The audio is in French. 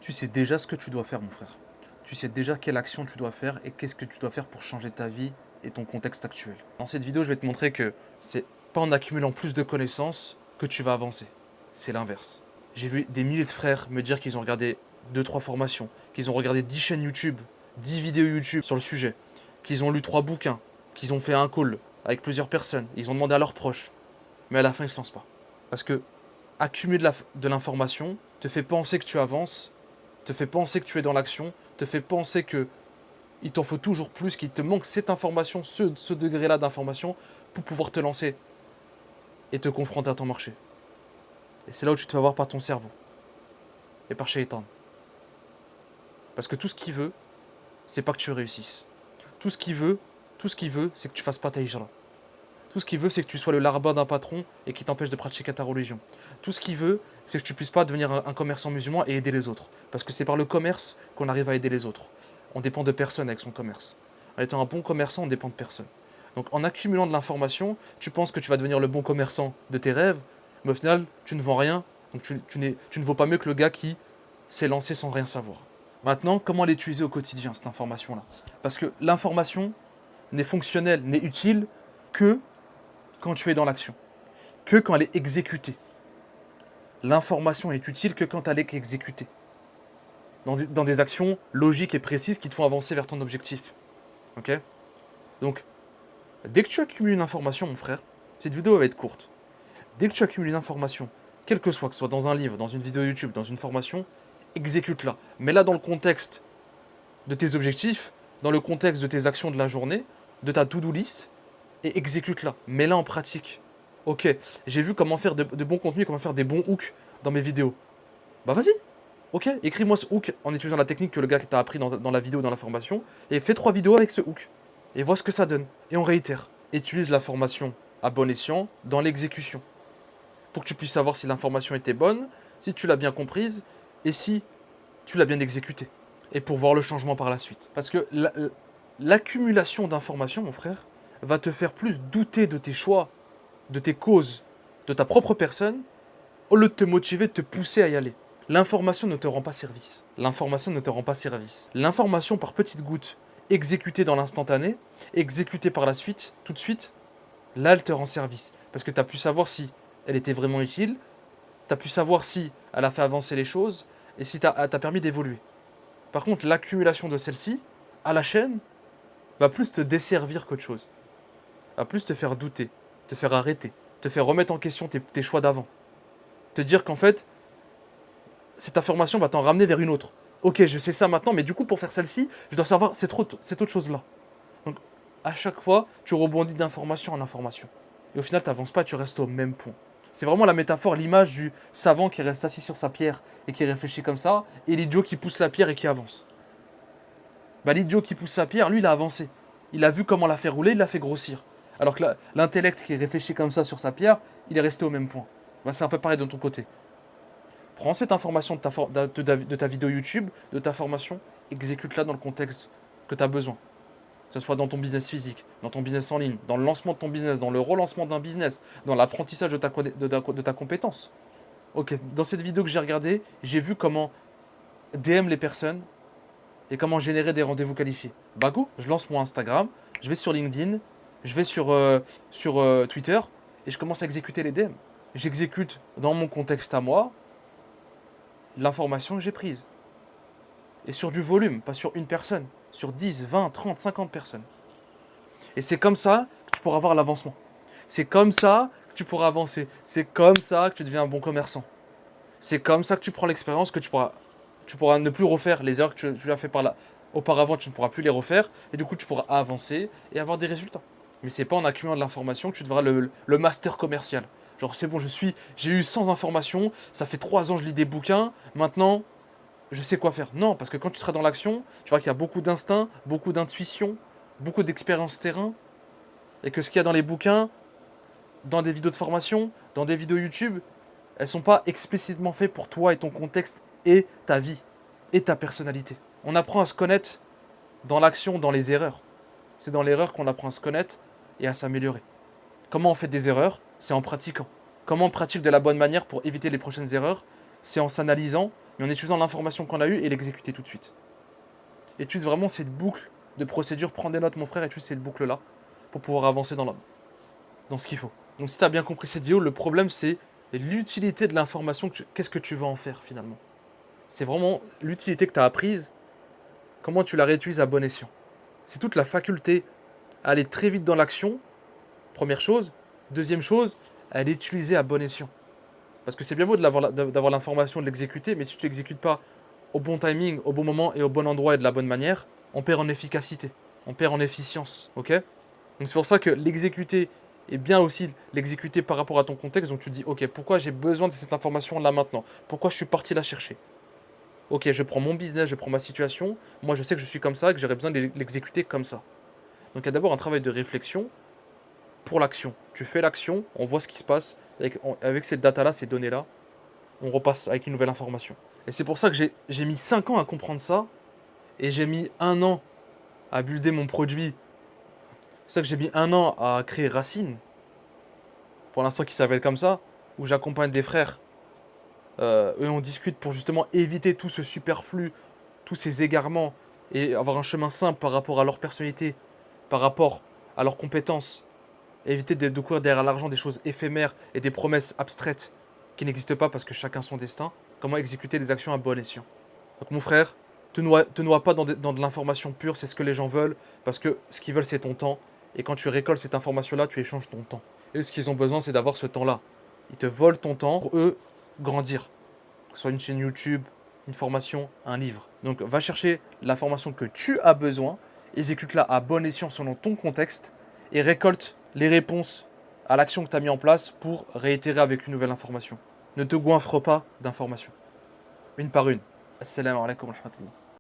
Tu sais déjà ce que tu dois faire, mon frère. Tu sais déjà quelle action tu dois faire et qu'est-ce que tu dois faire pour changer ta vie et ton contexte actuel. Dans cette vidéo, je vais te montrer que c'est pas en accumulant plus de connaissances que tu vas avancer. C'est l'inverse. J'ai vu des milliers de frères me dire qu'ils ont regardé deux, trois formations, qu'ils ont regardé 10 chaînes YouTube, 10 vidéos YouTube sur le sujet, qu'ils ont lu 3 bouquins, qu'ils ont fait un call avec plusieurs personnes, ils ont demandé à leurs proches, mais à la fin, ils se lancent pas. Parce que accumuler de l'information te fait penser que tu avances, te fait penser que tu es dans l'action, te fait penser que il t'en faut toujours plus, qu'il te manque cette information, ce degré-là d'information pour pouvoir te lancer et te confronter à ton marché. Et c'est là où tu te fais avoir par ton cerveau et par Shaitan. Parce que tout ce qu'il veut, c'est pas que tu réussisses. Tout ce qu'il veut, c'est que tu fasses pas ta hijra. Tout ce qu'il veut, c'est que tu sois le larbin d'un patron et qui t'empêche de pratiquer ta religion. Tout ce qu'il veut, c'est que tu puisses pas devenir un commerçant musulman et aider les autres. Parce que c'est par le commerce qu'on arrive à aider les autres. On dépend de personne avec son commerce. En étant un bon commerçant, on dépend de personne. Donc en accumulant de l'information, tu penses que tu vas devenir le bon commerçant de tes rêves, mais au final, tu ne vends rien. Donc tu ne vaux pas mieux que le gars qui s'est lancé sans rien savoir. Maintenant, comment l'utiliser au quotidien, cette information-là? Parce que l'information n'est fonctionnelle, n'est utile que quand tu es dans l'action, que quand elle est exécutée. L'information est utile que quand elle est exécutée. Dans des actions logiques et précises qui te font avancer vers ton objectif. Ok? Donc, dès que tu accumules une information, mon frère, cette vidéo va être courte. Dès que tu accumules une information, quel que ce soit dans un livre, dans une vidéo YouTube, dans une formation, exécute-la. Mets-la dans le contexte de tes objectifs, dans le contexte de tes actions de la journée, de ta to-do list, et exécute-la. Mets-la en pratique. Ok, j'ai vu comment faire de bons contenus, comment faire des bons hooks dans mes vidéos. Bah vas-y, ok, écris-moi ce hook en utilisant la technique que le gars t'a appris dans la vidéo, dans la formation, et fais 3 vidéos avec ce hook. Et vois ce que ça donne. Et on réitère. Utilise la formation à bon escient dans l'exécution. Pour que tu puisses savoir si l'information était bonne, si tu l'as bien comprise, et si tu l'as bien exécutée. Et pour voir le changement par la suite. Parce que l'accumulation d'informations, mon frère, va te faire plus douter de tes choix, de tes causes, de ta propre personne, au lieu de te motiver, de te pousser à y aller. L'information ne te rend pas service. L'information ne te rend pas service. L'information par petites gouttes, exécutée dans l'instantané, exécutée par la suite, tout de suite, là elle te rend service. Parce que tu as pu savoir si elle était vraiment utile, tu as pu savoir si elle a fait avancer les choses, et si elle t'a permis d'évoluer. Par contre, l'accumulation de celle-ci, à la chaîne, va plus te desservir qu'autre chose. Va plus te faire douter, te faire arrêter, te faire remettre en question tes choix d'avant. Te dire qu'en fait, cette information va t'en ramener vers une autre. Ok, je sais ça maintenant, mais du coup, pour faire celle-ci, je dois savoir cette autre chose-là. Donc, à chaque fois, tu rebondis d'information en information. Et au final, tu n'avances pas, tu restes au même point. C'est vraiment la métaphore, l'image du savant qui reste assis sur sa pierre et qui réfléchit comme ça, et l'idiot qui pousse la pierre et qui avance. Bah, l'idiot qui pousse sa pierre, lui, il a avancé. Il a vu comment la faire rouler, il l'a fait grossir. Alors que l'intellect qui réfléchit comme ça sur sa pierre, il est resté au même point. Bah, c'est un peu pareil de ton côté. Prends cette information de ta vidéo YouTube, de ta formation, exécute-la dans le contexte que tu as besoin. Que ce soit dans ton business physique, dans ton business en ligne, dans le lancement de ton business, dans le relancement d'un business, dans l'apprentissage de ta compétence. Ok, dans cette vidéo que j'ai regardée, j'ai vu comment DM les personnes et comment générer des rendez-vous qualifiés. Bah go, je lance mon Instagram, je vais sur LinkedIn, je vais sur Twitter et je commence à exécuter les DM. J'exécute dans mon contexte à moi l'information que j'ai prise. Et sur du volume, pas sur une personne, sur 10, 20, 30, 50 personnes. Et c'est comme ça que tu pourras avoir l'avancement. C'est comme ça que tu pourras avancer. C'est comme ça que tu deviens un bon commerçant. C'est comme ça que tu prends l'expérience, que tu pourras ne plus refaire les erreurs que tu as fait auparavant, tu ne pourras plus les refaire. Et du coup, tu pourras avancer et avoir des résultats. Mais c'est pas en accumulant de l'information que tu devras le master commercial. Genre, c'est bon, j'ai eu 100 informations, ça fait 3 ans que je lis des bouquins, maintenant, je sais quoi faire. Non, parce que quand tu seras dans l'action, tu vois qu'il y a beaucoup d'instinct, beaucoup d'intuition, beaucoup d'expérience terrain, et que ce qu'il y a dans les bouquins, dans des vidéos de formation, dans des vidéos YouTube, elles sont pas explicitement faites pour toi et ton contexte et ta vie et ta personnalité. On apprend à se connaître dans l'action, dans les erreurs. C'est dans l'erreur qu'on apprend à se connaître et à s'améliorer. Comment on fait des erreurs? C'est en pratiquant. Comment on pratique de la bonne manière pour éviter les prochaines erreurs? C'est en s'analysant, mais en utilisant l'information qu'on a eue et l'exécuter tout de suite. Utilise vraiment cette boucle de procédure. Prends des notes, mon frère, et utilise cette boucle-là pour pouvoir avancer dans ce qu'il faut. Donc si tu as bien compris cette vidéo, le problème c'est l'utilité de l'information. Qu'est-ce que tu vas en faire finalement? C'est vraiment l'utilité que tu as apprise, comment tu la réutilises à bon escient. C'est toute la faculté à aller très vite dans l'action, première chose. Deuxième chose, à l'utiliser à bon escient. Parce que c'est bien beau d'avoir l'information, de l'exécuter, mais si tu l'exécutes pas au bon timing, au bon moment et au bon endroit et de la bonne manière, on perd en efficacité, on perd en efficience, ok? Donc c'est pour ça que l'exécuter est bien aussi l'exécuter par rapport à ton contexte. Donc tu te dis, ok, pourquoi j'ai besoin de cette information là maintenant? Pourquoi je suis parti la chercher? Ok, je prends mon business, je prends ma situation. Moi, je sais que je suis comme ça et que j'aurais besoin de l'exécuter comme ça. Donc il y a d'abord un travail de réflexion pour l'action. Tu fais l'action, on voit ce qui se passe. Avec cette data-là, ces données-là, on repasse avec une nouvelle information. Et c'est pour ça que j'ai mis 5 ans à comprendre ça. Et j'ai mis 1 an à builder mon produit. C'est pour ça que j'ai mis 1 an à créer Racine. Pour l'instant, qui s'appelle comme ça. Où j'accompagne des frères. Et on discute pour justement éviter tout ce superflu, tous ces égarements. Et avoir un chemin simple par rapport à leur personnalité, par rapport à leurs compétences. Éviter de courir derrière l'argent des choses éphémères et des promesses abstraites qui n'existent pas parce que chacun son destin. Comment exécuter des actions à bon escient. Donc mon frère, te noie pas dans de l'information pure, c'est ce que les gens veulent, parce que ce qu'ils veulent c'est ton temps, et quand tu récoltes cette information-là, tu échanges ton temps. Et ce qu'ils ont besoin, c'est d'avoir ce temps-là. Ils te volent ton temps pour eux grandir. Que ce soit une chaîne YouTube, une formation, un livre. Donc va chercher l'information que tu as besoin, exécute-la à bon escient selon ton contexte, et récolte les réponses à l'action que tu as mis en place pour réitérer avec une nouvelle information. Ne te goinfre pas d'informations. Une par une. Assalamu alaikum wa rahmatullah.